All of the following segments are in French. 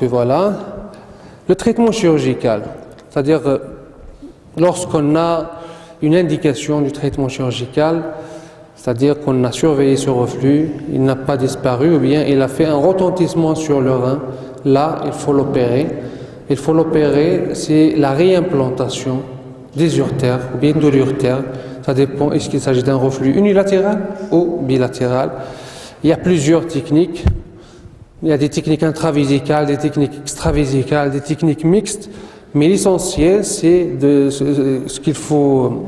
voilà. Le traitement chirurgical, c'est-à-dire lorsqu'on a une indication du traitement chirurgical, c'est-à-dire qu'on a surveillé ce reflux, il n'a pas disparu ou bien il a fait un retentissement sur le rein, là il faut l'opérer. Il faut l'opérer, c'est la réimplantation des urtères ou bien de l'urtère. Ça dépend, est-ce qu'il s'agit d'un reflux unilatéral ou bilatéral. Il y a plusieurs techniques. Il y a des techniques intravésicales, des techniques extravésicales, des techniques mixtes. Mais l'essentiel, c'est ce qu'il faut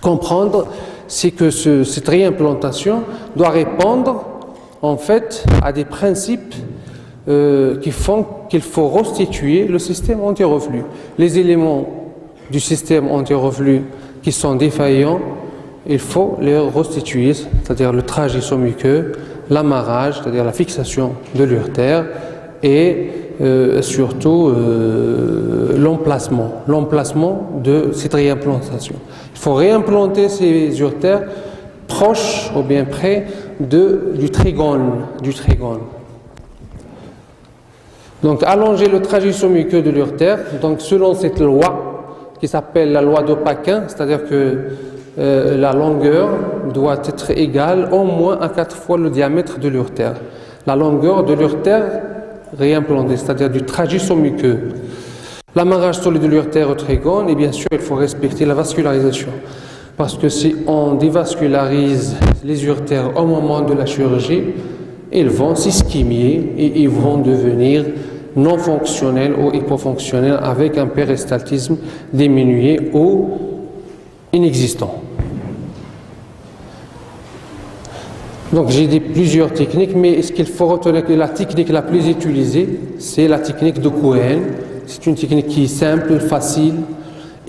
comprendre, c'est que cette réimplantation doit répondre en fait à des principes qui font qu'il faut restituer le système anti-reflux. Les éléments du système anti-reflux qui sont défaillants, il faut les restituer, c'est-à-dire le trajet sous-muqueux, l'amarrage, c'est-à-dire la fixation de l'urtère et surtout l'emplacement de cette réimplantation. Il faut réimplanter ces urtères proches ou bien près du trigone. Donc allonger le trajet sous-muqueux de l'urtère, donc selon cette loi qui s'appelle la loi de Paquin, c'est-à-dire que la longueur doit être égale au moins à 4 fois le diamètre de l'urtère. La longueur de l'urtère réimplantée, c'est-à-dire du trajet sous-muqueux. L'amarrage solide de l'urtère au trigone, et bien sûr il faut respecter la vascularisation. Parce que si on dévascularise les urtères au moment de la chirurgie, ils vont s'ischémier et ils vont devenir non fonctionnels ou hypofonctionnels avec un péristaltisme diminué ou inexistant. Donc j'ai dit plusieurs techniques, mais ce qu'il faut retenir que la technique la plus utilisée, c'est la technique de Cohen. C'est une technique qui est simple, facile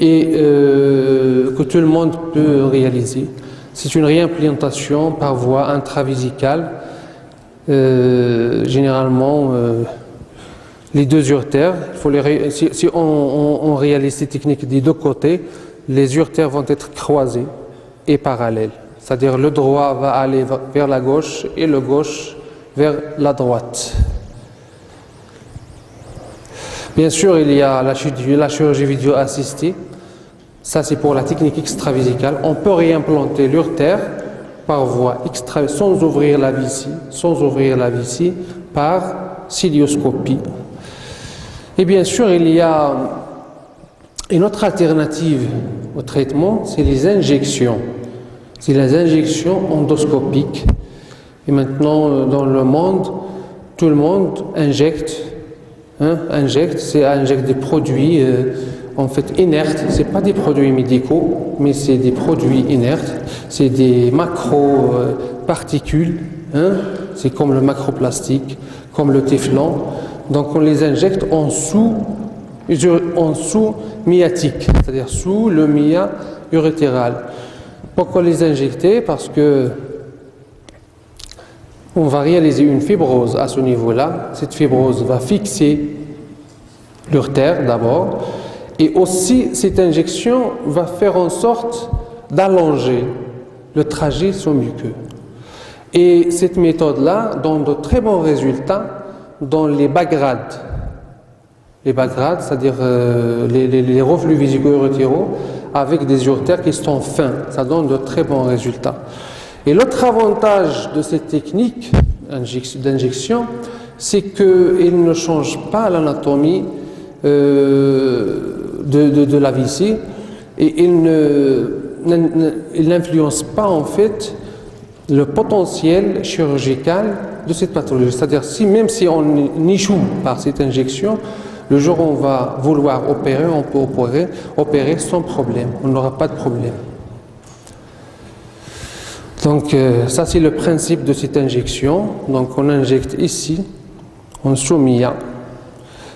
et que tout le monde peut réaliser. C'est une réimplantation par voie intravésicale. Généralement, les deux urtères, si on réalise ces techniques des deux côtés, les urtères vont être croisées et parallèles. C'est-à-dire le droit va aller vers la gauche et le gauche vers la droite. Bien sûr, il y a la chirurgie vidéo assistée. Ça, c'est pour la technique extravésicale. On peut réimplanter l'urtère par voie sans ouvrir la vessie, par cilioscopie. Et bien sûr, il y a une autre alternative au traitement, c'est les injections. C'est les injections endoscopiques. Et maintenant, dans le monde, tout le monde injecte des produits en fait inertes. C'est pas des produits médicaux, mais c'est des produits inertes. C'est des macro-particules. C'est comme le macroplastique, comme le téflon. Donc on les injecte en sous-myatique, c'est-à-dire sous le mya urétéral. Pourquoi les injecter? Parce que on va réaliser une fibrose à ce niveau-là. Cette fibrose va fixer l'urtère d'abord, et aussi cette injection va faire en sorte d'allonger le trajet sous-muqueux. Et cette méthode-là donne de très bons résultats dans les bas grades. Les bas grades, c'est-à-dire les reflux vésico-urétéraux avec des urtères qui sont fins. Ça donne de très bons résultats. Et l'autre avantage de cette technique d'injection, c'est qu'il ne change pas l'anatomie de la vessie et il n'influence pas en fait le potentiel chirurgical de cette pathologie. C'est-à-dire même si on échoue par cette injection, le jour où on va vouloir opérer, on peut opérer sans problème. On n'aura pas de problème. Donc ça c'est le principe de cette injection. Donc on injecte ici en sous-mya,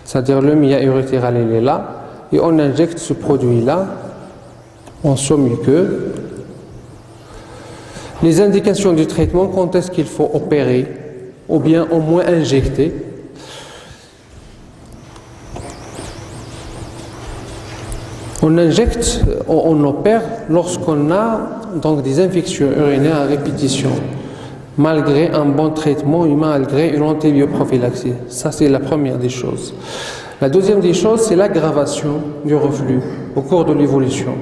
c'est-à-dire le mya urétéral il est là, et on injecte ce produit-là en sous-muqueux. Les indications du traitement, quand est-ce qu'il faut opérer ou bien au moins injecter? On injecte, on opère lorsqu'on a donc des infections urinaires à répétition. malgré un bon traitement et malgré une antibioprophylaxie. Ça, c'est la première des choses. La deuxième des choses, c'est l'aggravation du reflux au cours de l'évolution,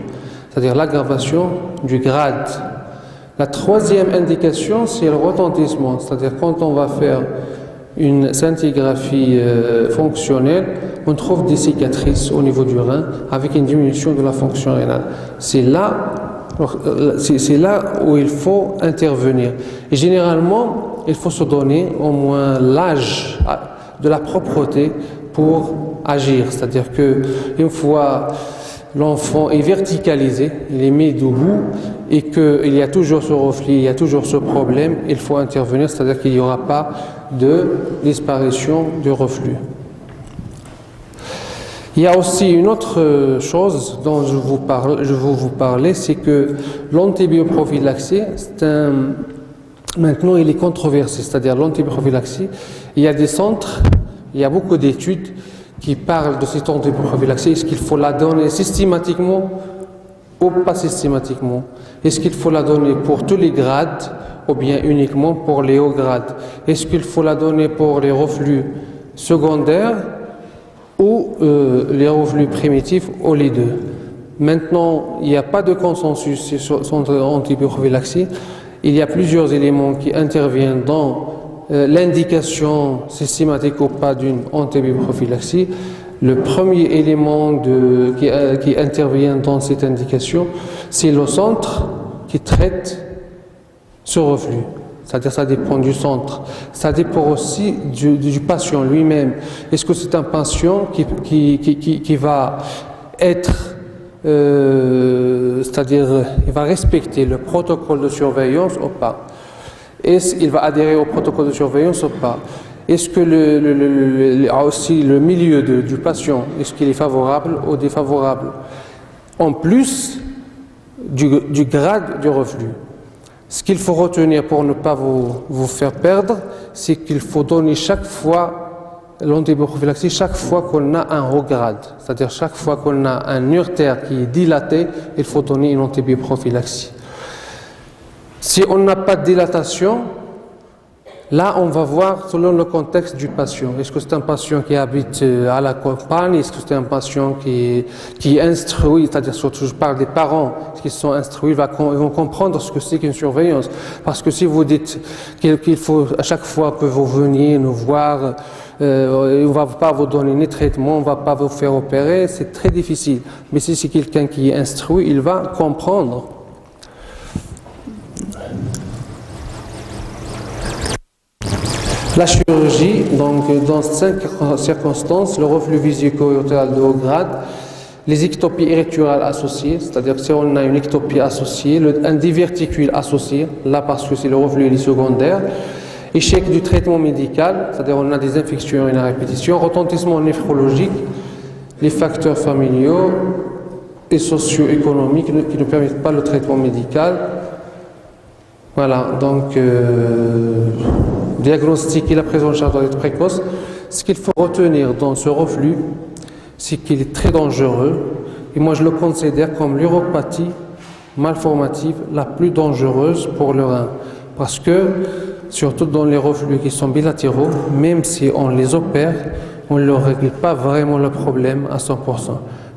c'est-à-dire l'aggravation du grade. La troisième indication, c'est le retentissement, c'est-à-dire quand on va faire une scintigraphie fonctionnelle, on trouve des cicatrices au niveau du rein avec une diminution de la fonction rénale. C'est là où il faut intervenir. Et généralement, il faut se donner au moins l'âge de la propreté pour agir. C'est-à-dire qu'une fois l'enfant est verticalisé, il est mis debout et qu'il y a toujours ce reflux, il y a toujours ce problème, il faut intervenir, c'est-à-dire qu'il n'y aura pas de disparition du reflux. Il y a aussi une autre chose dont je veux vous parler, c'est que l'antibioprophylaxie, maintenant il est controversé, c'est-à-dire l'antibioprophylaxie, il y a des centres, il y a beaucoup d'études qui parlent de cette antibioprophylaxie. Est-ce qu'il faut la donner systématiquement ou pas systématiquement? Est-ce qu'il faut la donner pour tous les grades ou bien uniquement pour les hauts grades? Est-ce qu'il faut la donner pour les reflux secondaires ou les reflux primitifs ou les deux? Maintenant, il n'y a pas de consensus sur l'antibioprophylaxie. Il y a plusieurs éléments qui interviennent dans l'indication systématique ou pas d'une antibioprophylaxie. Le premier élément qui intervient dans cette indication, c'est le centre qui traite ce reflux. C'est-à-dire ça dépend du centre. Ça dépend aussi du patient lui-même. Est-ce que c'est un patient qui va être, c'est-à-dire il va respecter le protocole de surveillance ou pas? Est-ce qu'il va adhérer au protocole de surveillance ou pas? Est-ce que aussi le milieu du patient, est-ce qu'il est favorable ou défavorable? En plus du grade du reflux. Ce qu'il faut retenir pour ne pas vous faire perdre, c'est qu'il faut donner chaque fois l'antibioprophylaxie, chaque fois qu'on a un haut grade. C'est-à-dire chaque fois qu'on a un urtère qui est dilaté, il faut donner une antibioprophylaxie. Si on n'a pas de dilatation, là on va voir selon le contexte du patient. Est-ce que c'est un patient qui habite à la campagne? Est-ce que c'est un patient qui est instruit? C'est-à-dire surtout je parle des parents qui sont instruits, ils vont comprendre ce que c'est qu'une surveillance. Parce que si vous dites qu'il faut à chaque fois que vous veniez nous voir, on ne va pas vous donner ni traitement, on ne va pas vous faire opérer, c'est très difficile. Mais si c'est quelqu'un qui est instruit, il va comprendre. La chirurgie, donc dans 5 circonstances, le reflux vésico-urétral de haut grade, les ectopies érecturales associées, c'est-à-dire si on a une ectopie associée, un diverticule associé, là parce que c'est le reflux secondaire, échec du traitement médical, c'est-à-dire on a des infections urinaires à répétition, retentissement néphrologique, les facteurs familiaux et socio-économiques qui ne permettent pas le traitement médical. Voilà, donc diagnostiquer la prise en charge doit être précoce. Ce qu'il faut retenir dans ce reflux, c'est qu'il est très dangereux. Et moi, je le considère comme l'uropathie malformative la plus dangereuse pour le rein. Parce que, surtout dans les reflux qui sont bilatéraux, même si on les opère, on ne leur règle pas vraiment le problème à 100%.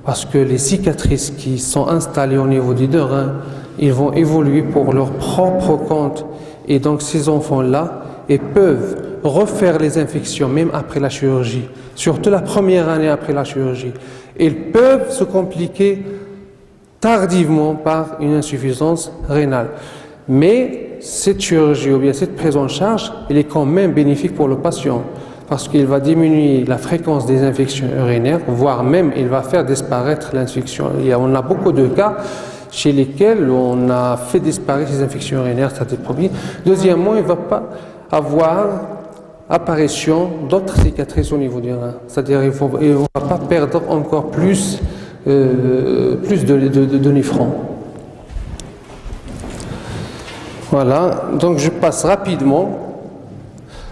Parce que les cicatrices qui sont installées au niveau des deux reins, ils vont évoluer pour leur propre compte. Et donc ces enfants-là, ils peuvent refaire les infections même après la chirurgie, surtout la première année après la chirurgie. Ils peuvent se compliquer tardivement par une insuffisance rénale. Mais cette chirurgie ou bien cette prise en charge, elle est quand même bénéfique pour le patient parce qu'il va diminuer la fréquence des infections urinaires, voire même il va faire disparaître l'infection. On a beaucoup de cas chez lesquels on a fait disparaître ces infections urinaires, ça c'est premier. Deuxièmement, il ne va pas avoir apparition d'autres cicatrices au niveau du rein. C'est-à-dire qu'il ne va pas perdre encore plus de néphrons. Voilà, donc je passe rapidement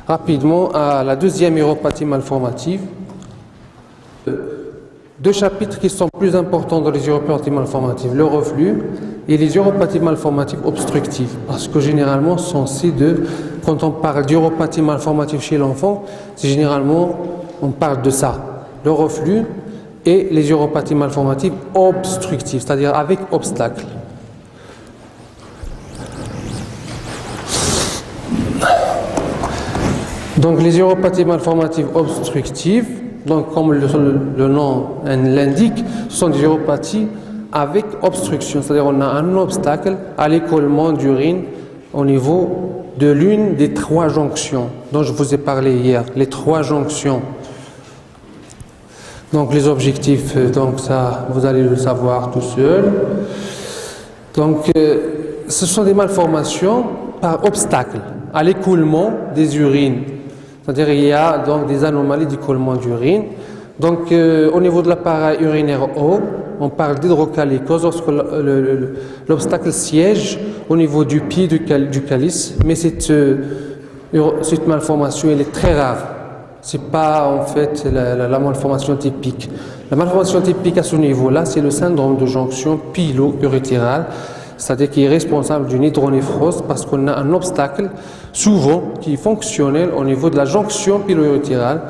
à la deuxième uropathie malformative. Deux chapitres qui sont plus importants dans les uropathies malformatives, le reflux et les uropathies malformatives obstructives. Parce que généralement, quand on parle d'uropathie malformative chez l'enfant, c'est généralement, on parle de ça, le reflux et les uropathies malformatives obstructives, c'est-à-dire avec obstacle. Donc les uropathies malformatives obstructives, donc comme le nom l'indique, ce sont des uropathies avec obstruction, c'est-à-dire on a un obstacle à l'écoulement d'urine au niveau de l'une des 3 jonctions dont je vous ai parlé hier, les 3 jonctions. Donc les objectifs, donc ça vous allez le savoir tout seul. Donc ce sont des malformations par obstacle à l'écoulement des urines. C'est-à-dire il y a donc des anomalies d'écoulement d'urine. Donc au niveau de l'appareil urinaire haut, on parle d'hydrocalicose lorsque l'obstacle siège au niveau du pied du calice, mais cette malformation elle est très rare. C'est pas en fait la malformation typique. La malformation typique à ce niveau-là, c'est le syndrome de jonction pilo-urétérale, c'est-à-dire qui est responsable d'une hydronéphrose parce qu'on a un obstacle souvent qui est fonctionnel au niveau de la jonction pilo-urétérale.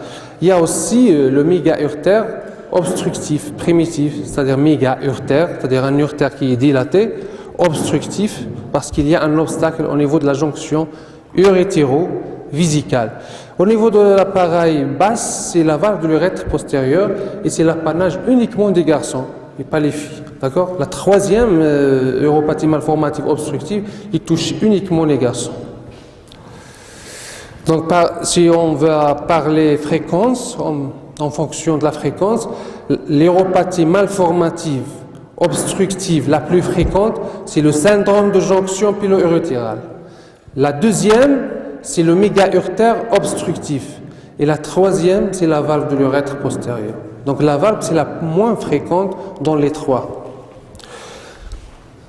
Il y a aussi le méga-urtère obstructif primitif, c'est-à-dire méga-urtère, c'est-à-dire un urtère qui est dilaté, obstructif parce qu'il y a un obstacle au niveau de la jonction urétéro-vésicale. Au niveau de l'appareil basse, c'est la valve de l'urètre postérieure et c'est l'apanage uniquement des garçons et pas les filles. D'accord? La 3e uropathie malformative obstructive, il touche uniquement les garçons. Donc si on va parler fréquence, en fonction de la fréquence, l'uropathie malformative obstructive la plus fréquente, c'est le syndrome de jonction pilo-urétérale. La 2e, c'est le méga-urtère obstructif. Et la 3e, c'est la valve de l'urètre postérieur. Donc la valve, c'est la moins fréquente dans les 3.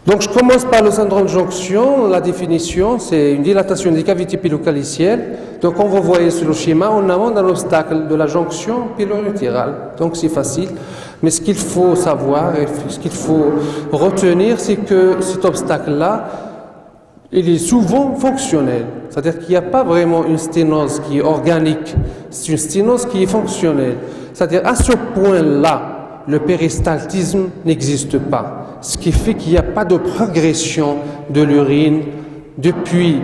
Donc je commence par le syndrome de jonction. La définition, c'est une dilatation des cavités pilocalicielles. Donc comme vous voyez sur le schéma, on a un obstacle de la jonction pilo-urétérale. Donc c'est facile. Mais ce qu'il faut savoir et ce qu'il faut retenir, c'est que cet obstacle-là, il est souvent fonctionnel. C'est-à-dire qu'il n'y a pas vraiment une sténose qui est organique. C'est une sténose qui est fonctionnelle. C'est-à-dire à ce point-là, le péristaltisme n'existe pas. Ce qui fait qu'il n'y a pas de progression de l'urine depuis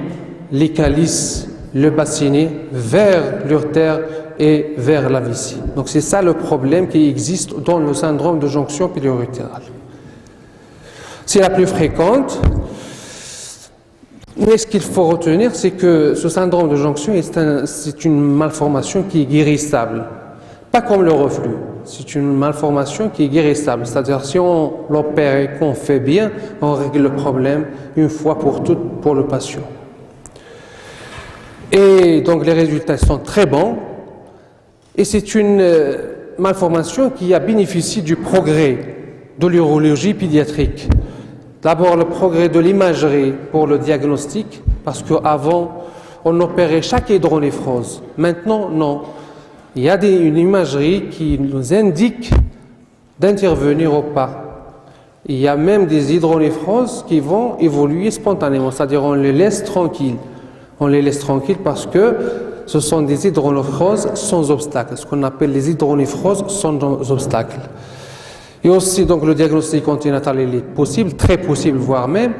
les calices, le bassinet, vers l'urtère et vers la vessie. Donc c'est ça le problème qui existe dans le syndrome de jonction pilo-urétérale. C'est la plus fréquente. Mais ce qu'il faut retenir, c'est que ce syndrome de jonction c'est une malformation qui est guérissable. Pas comme le reflux. C'est une malformation qui est guérissable. C'est-à-dire si on l'opère et qu'on fait bien, on règle le problème une fois pour toutes pour le patient. Et donc les résultats sont très bons. Et c'est une malformation qui a bénéficié du progrès de l'urologie pédiatrique. D'abord le progrès de l'imagerie pour le diagnostic, parce qu'avant on opérait chaque hydronéphrose. Maintenant, non. Il y a une imagerie qui nous indique d'intervenir ou pas. Il y a même des hydronéphroses qui vont évoluer spontanément, c'est-à-dire on les laisse tranquilles. On les laisse tranquilles parce que ce sont des hydronéphroses sans obstacle, ce qu'on appelle les hydronéphroses sans obstacle. Et aussi, donc, le diagnostic antinatal, il est possible, très possible, voire même.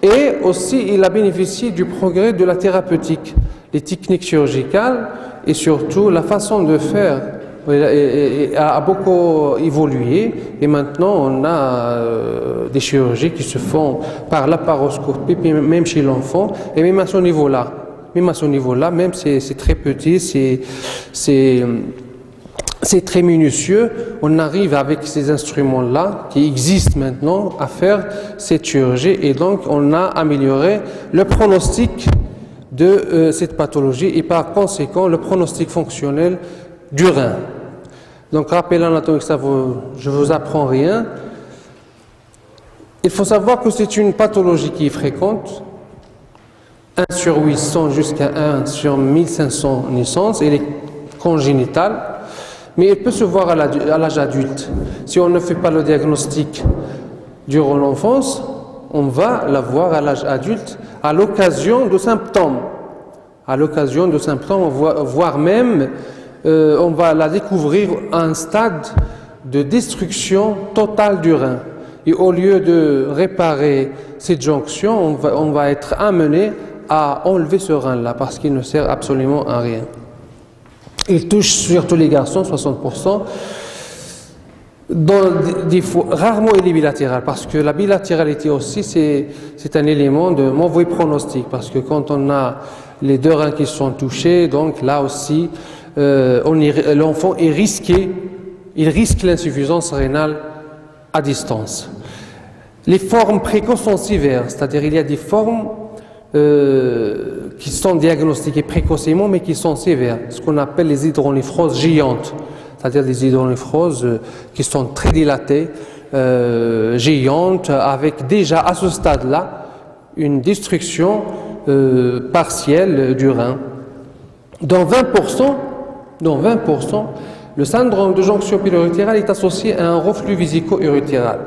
Et aussi, il a bénéficié du progrès de la thérapeutique, les techniques chirurgicales et surtout la façon de faire a beaucoup évolué. Et maintenant, on a des chirurgies qui se font par laparoscopie, même chez l'enfant, et même à ce niveau-là. Même c'est très petit, c'est très minutieux. On arrive avec ces instruments-là qui existent maintenant à faire cette chirurgie et donc on a amélioré le pronostic de cette pathologie et par conséquent le pronostic fonctionnel du rein. Donc rappel anatomique, je ne vous apprends rien. Il faut savoir que c'est une pathologie qui est fréquente. 1 sur 800 jusqu'à 1 sur 1500 naissances, elle est congénitale. Mais il peut se voir à l'âge adulte. Si on ne fait pas le diagnostic durant l'enfance, on va la voir à l'âge adulte à l'occasion de symptômes. À l'occasion de symptômes, voire même, on va la découvrir à un stade de destruction totale du rein. Et au lieu de réparer cette jonction, on va être amené à enlever ce rein-là parce qu'il ne sert absolument à rien. Il touche surtout les garçons, 60%. Rarement il est bilatéral, parce que la bilatéralité aussi c'est un élément de mauvais pronostic, parce que quand on a les deux reins qui sont touchés, donc là aussi l'enfant est risqué, il risque l'insuffisance rénale à distance. Les formes précoces sont sévères, c'est-à-dire il y a des formes qui sont diagnostiquées précocement mais qui sont sévères, ce qu'on appelle les hydronéphroses géantes. C'est-à-dire des hydronéphroses qui sont très dilatées, géantes, avec déjà à ce stade-là une destruction partielle du rein. Dans 20%, le syndrome de jonction pilorutérale est associé à un reflux vésico-urétéral.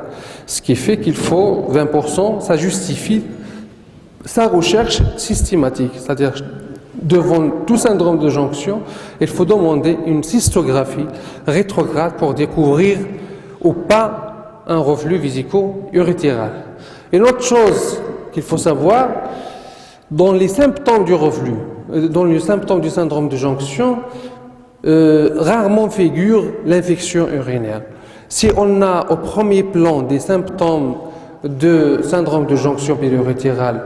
Ce qui fait qu'il faut 20%, ça justifie sa recherche systématique, c'est-à-dire devant tout syndrome de jonction, il faut demander une cystographie rétrograde pour découvrir ou pas un reflux vésico-urétéral. Une autre chose qu'il faut savoir, dans les symptômes du reflux, dans les symptômes du syndrome de jonction, rarement figure l'infection urinaire. Si on a au premier plan des symptômes de syndrome de jonction pilorutérale,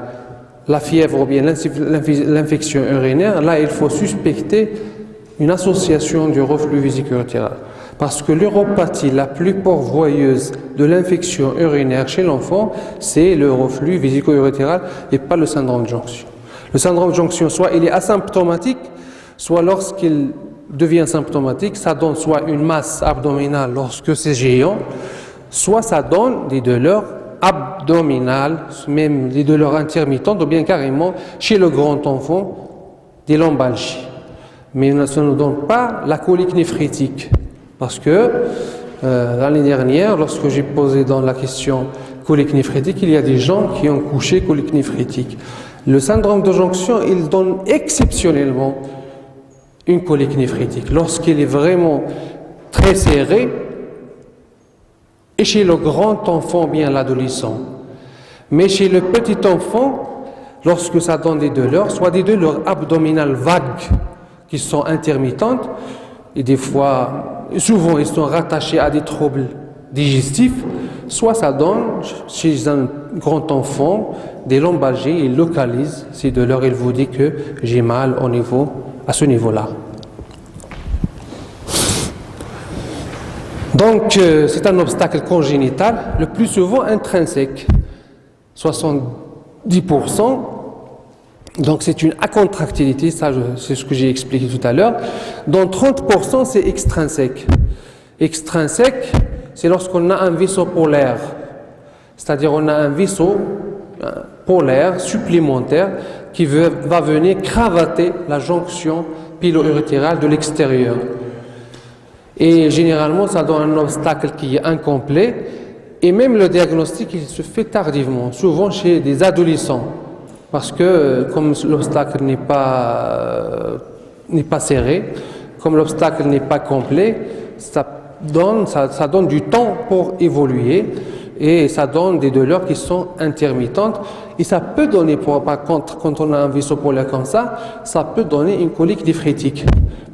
la fièvre ou bien l'infection urinaire, là il faut suspecter une association du reflux vésico-urétéral. Parce que l'uropathie la plus pourvoyeuse de l'infection urinaire chez l'enfant, c'est le reflux vésico-urétéral et pas le syndrome de jonction. Le syndrome de jonction, soit il est asymptomatique, soit lorsqu'il devient symptomatique, ça donne soit une masse abdominale lorsque c'est géant, soit ça donne des douleurs abdominales, même des douleurs intermittentes, ou bien carrément chez le grand enfant, des lombalgies. Mais ça ne donne pas la colique néphrétique. Parce que l'année dernière, lorsque j'ai posé dans la question colique néphrétique, il y a des gens qui ont couché colique néphrétique. Le syndrome de jonction, il donne exceptionnellement une colique néphrétique. Lorsqu'il est vraiment très serré, et chez le grand enfant, bien l'adolescent. Mais chez le petit enfant, lorsque ça donne des douleurs, soit des douleurs abdominales vagues qui sont intermittentes, et des fois, souvent, ils sont rattachés à des troubles digestifs, soit ça donne chez un grand enfant des lombalgies, il localise ces douleurs, il vous dit que j'ai mal à ce niveau-là. Donc, c'est un obstacle congénital, le plus souvent intrinsèque, 70%. Donc, c'est une acontractilité, ça c'est ce que j'ai expliqué tout à l'heure. Dans 30%, c'est extrinsèque. Extrinsèque, c'est lorsqu'on a un vaisseau polaire, c'est-à-dire on a un vaisseau polaire supplémentaire qui va venir cravater la jonction pilo-urétérale de l'extérieur. Et généralement, ça donne un obstacle qui est incomplet. Et même le diagnostic, il se fait tardivement, souvent chez des adolescents. Parce que comme l'obstacle n'est pas serré, comme l'obstacle n'est pas complet, ça donne du temps pour évoluer. Et ça donne des douleurs qui sont intermittentes. Et ça peut donner, par contre, quand on a un vaisseau polaire comme ça peut donner une colique néphrétique.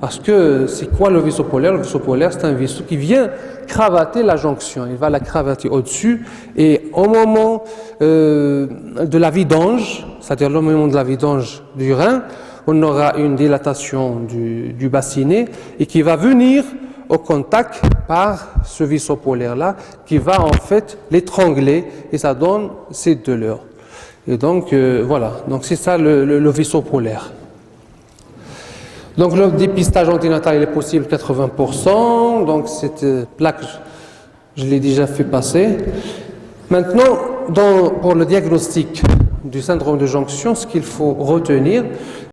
Parce que c'est quoi le vaisseau polaire? Le vaisseau polaire, c'est un vaisseau qui vient cravater la jonction. Il va la cravater au-dessus. Et au moment de la vidange, c'est-à-dire le moment de la vidange du rein, on aura une dilatation du bassinet et qui va venir au contact par ce vaisseau polaire-là qui va en fait l'étrangler et ça donne ces douleurs. Et donc voilà, donc c'est ça le vaisseau polaire. Donc le dépistage antinatal il est possible 80%, donc cette plaque je l'ai déjà fait passer. Maintenant, pour le diagnostic du syndrome de jonction, ce qu'il faut retenir,